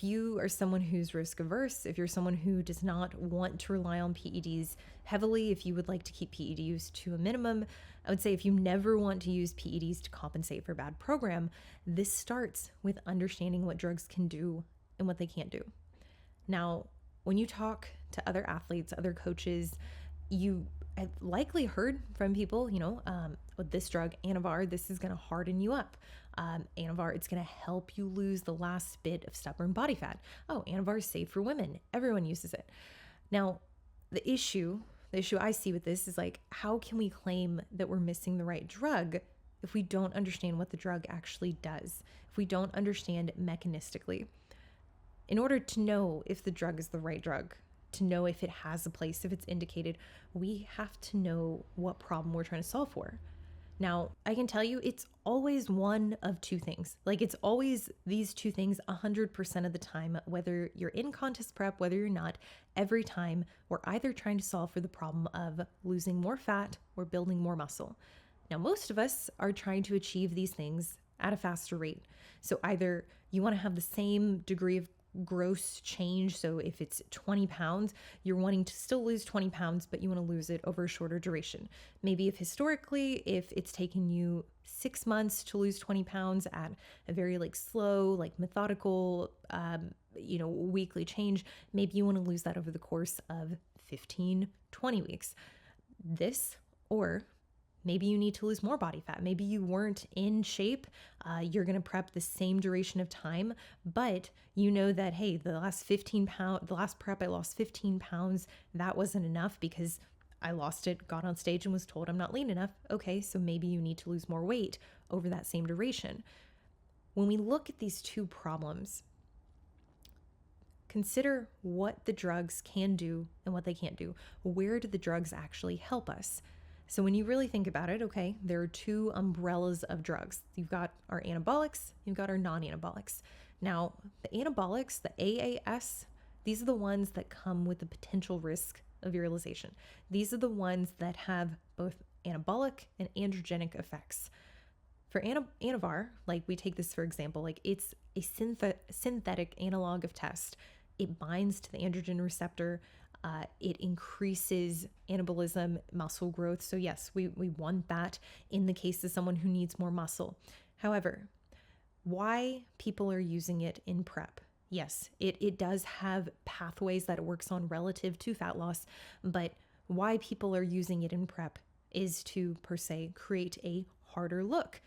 you are someone who's risk averse, if you're someone who does not want to rely on PEDs heavily, if you would like to keep PED use to a minimum, I would say if you never want to use PEDs to compensate for a bad program, this starts with understanding what drugs can do and what they can't do. Now, when you talk to other athletes, other coaches, you have likely heard from people, with this drug, Anavar, this is going to harden you up. Anavar, it's going to help you lose the last bit of stubborn body fat. Oh, Anavar is safe for women. Everyone uses it. Now, the issue I see with this is like, how can we claim that we're missing the right drug if we don't understand what the drug actually does, if we don't understand mechanistically? In order to know if the drug is the right drug, to know if it has a place, if it's indicated, we have to know what problem we're trying to solve for. Now, I can tell you it's always one of two things. Like it's always these two things 100% of the time, whether you're in contest prep, whether you're not, every time we're either trying to solve for the problem of losing more fat or building more muscle. Now, most of us are trying to achieve these things at a faster rate. So either you want to have the same degree of gross change. So if it's 20 pounds, you're wanting to still lose 20 pounds, but you want to lose it over a shorter duration. Maybe if it's taken you 6 months to lose 20 pounds at a very slow, methodical, weekly change, maybe you want to lose that over the course of 15, 20 weeks. Or maybe you need to lose more body fat. Maybe you weren't in shape. You're going to prep the same duration of time, but you know that, hey, the last prep, I lost 15 pounds. That wasn't enough because I lost it, got on stage and was told I'm not lean enough. Okay, so maybe you need to lose more weight over that same duration. When we look at these two problems, consider what the drugs can do and what they can't do. Where do the drugs actually help us? So when you really think about it, okay, there are two umbrellas of drugs. You've got our anabolics, you've got our non-anabolics. Now, the anabolics, the AAS, these are the ones that come with the potential risk of virilization. These are the ones that have both anabolic and androgenic effects. For Anavar, we take this for example, it's a synthetic analog of test. It binds to the androgen receptor. It increases anabolism, muscle growth. So yes, we want that in the case of someone who needs more muscle. However, why people are using it in prep? Yes, it does have pathways that it works on relative to fat loss, but why people are using it in prep is to, per se, create a harder look.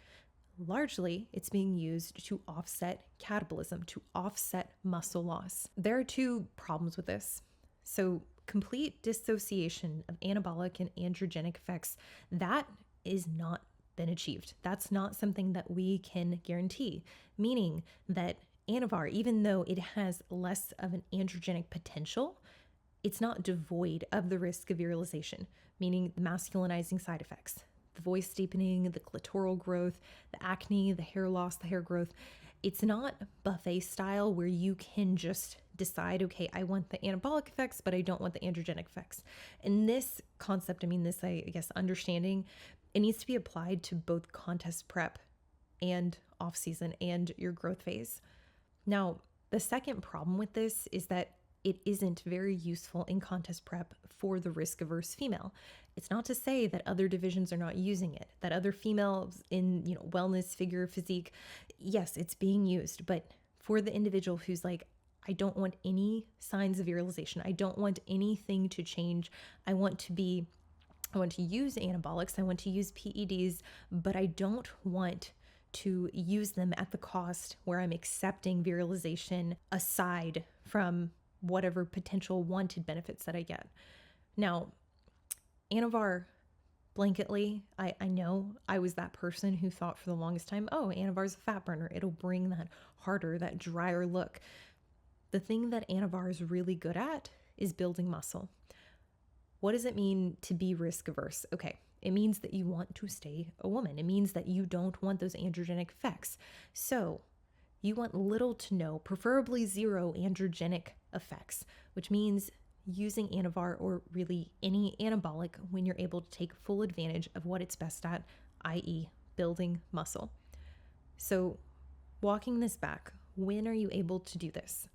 Largely, it's being used to offset catabolism, to offset muscle loss. There are two problems with this. So complete dissociation of anabolic and androgenic effects, that is not been achieved. That's not something that we can guarantee, meaning that Anavar, even though it has less of an androgenic potential, it's not devoid of the risk of virilization, meaning the masculinizing side effects, the voice deepening, the clitoral growth, the acne, the hair loss, the hair growth. It's not buffet style where you can just decide, okay, I want the anabolic effects, but I don't want the androgenic effects. And this concept, understanding, it needs to be applied to both contest prep and off season and your growth phase. Now, the second problem with this is that it isn't very useful in contest prep for the risk-averse female. It's not to say that other divisions are not using it, that other females in, wellness, figure, physique, yes, it's being used, but for the individual who's like, I don't want any signs of virilization. I don't want anything to change. I want to use anabolics. I want to use PEDs, but I don't want to use them at the cost where I'm accepting virilization aside from whatever potential wanted benefits that I get. Now, Anavar, blanketly, I know I was that person who thought for the longest time, oh, Anavar's a fat burner. It'll bring that harder, that drier look. The thing that Anavar is really good at is building muscle. What does it mean to be risk averse? Okay, it means that you want to stay a woman. It means that you don't want those androgenic effects. So you want little to no, preferably zero androgenic effects, which means using Anavar or really any anabolic when you're able to take full advantage of what it's best at, i.e. building muscle. So walking this back, when are you able to do this?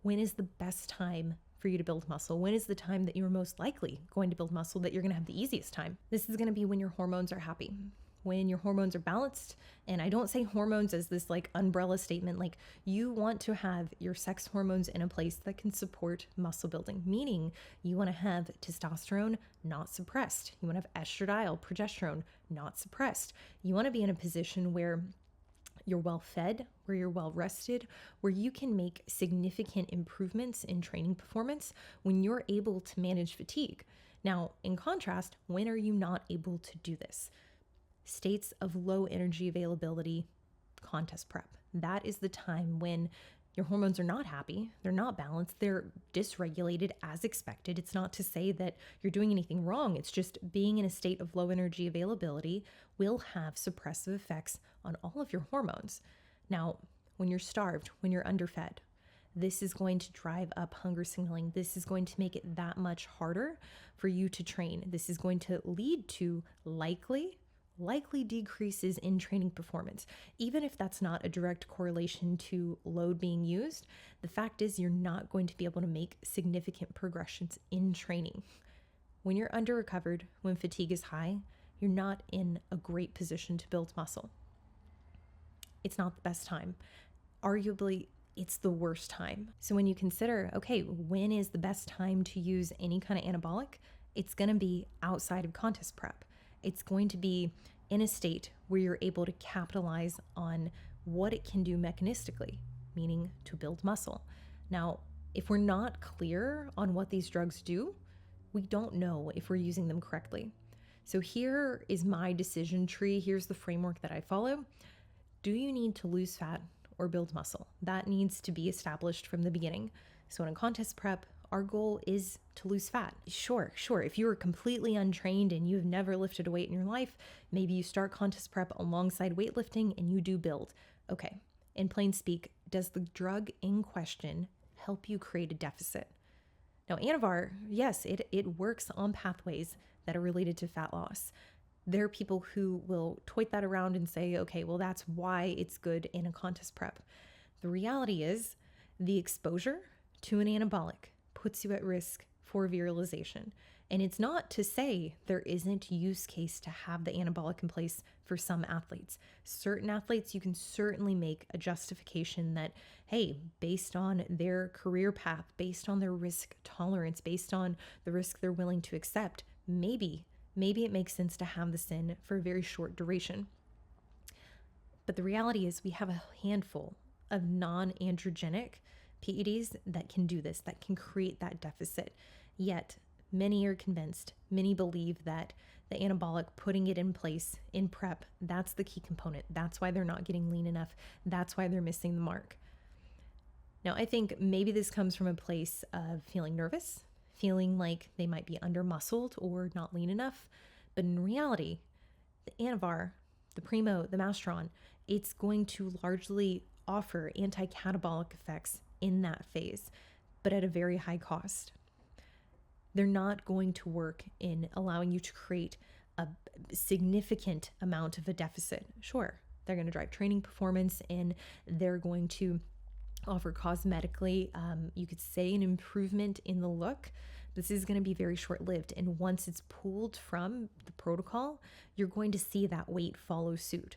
When is the best time for you to build muscle? When is the time that you're most likely going to build muscle, that you're going to have the easiest time? This is going to be when your hormones are happy, when your hormones are balanced. And I don't say hormones as this like umbrella statement. Like, you want to have your sex hormones in a place that can support muscle building, meaning you want to have testosterone not suppressed. You want to have estradiol, progesterone not suppressed. You want to be in a position where you're well fed, where you're well rested, where you can make significant improvements in training performance when you're able to manage fatigue. Now, in contrast, when are you not able to do this? States of low energy availability, contest prep. That is the time when your hormones are not happy, they're not balanced, they're dysregulated as expected. It's not to say that you're doing anything wrong. It's just being in a state of low energy availability will have suppressive effects on all of your hormones. Now, when you're starved, when you're underfed, this is going to drive up hunger signaling. This is going to make it that much harder for you to train. This is going to lead to likely decreases in training performance. Even if that's not a direct correlation to load being used, the fact is you're not going to be able to make significant progressions in training. When you're under recovered, when fatigue is high, you're not in a great position to build muscle. It's not the best time. Arguably, it's the worst time. So when you consider, okay, when is the best time to use any kind of anabolic? It's going to be outside of contest prep. It's going to be in a state where you're able to capitalize on what it can do mechanistically, meaning to build muscle. Now, if we're not clear on what these drugs do, we don't know if we're using them correctly. So here is my decision tree. Here's the framework that I follow. Do you need to lose fat or build muscle? That needs to be established from the beginning. So in a contest prep, our goal is to lose fat. Sure. If you are completely untrained and you've never lifted a weight in your life, maybe you start contest prep alongside weightlifting and you do build. Okay. In plain speak, does the drug in question help you create a deficit? Now, Anavar, yes, it works on pathways that are related to fat loss. There are people who will toy that around and say, okay, well, that's why it's good in a contest prep. The reality is the exposure to an anabolic puts you at risk for virilization. And it's not to say there isn't use case to have the anabolic in place for some athletes. Certain athletes, you can certainly make a justification that, hey, based on their career path, based on their risk tolerance, based on the risk they're willing to accept, maybe it makes sense to have this in for a very short duration. But the reality is we have a handful of non-androgenic PEDs that can do this, that can create that deficit. Yet many are convinced, many believe that the anabolic, putting it in place in prep, that's the key component. That's why they're not getting lean enough. That's why they're missing the mark. Now, I think maybe this comes from a place of feeling nervous, feeling like they might be under-muscled or not lean enough. But in reality, the Anavar, the Primo, the Masteron, it's going to largely offer anti-catabolic effects in that phase, but at a very high cost. They're not going to work in allowing you to create a significant amount of a deficit. Sure, they're going to drive training performance and they're going to offer cosmetically, you could say, an improvement in the look. This is going to be very short-lived. And once it's pulled from the protocol, you're going to see that weight follow suit.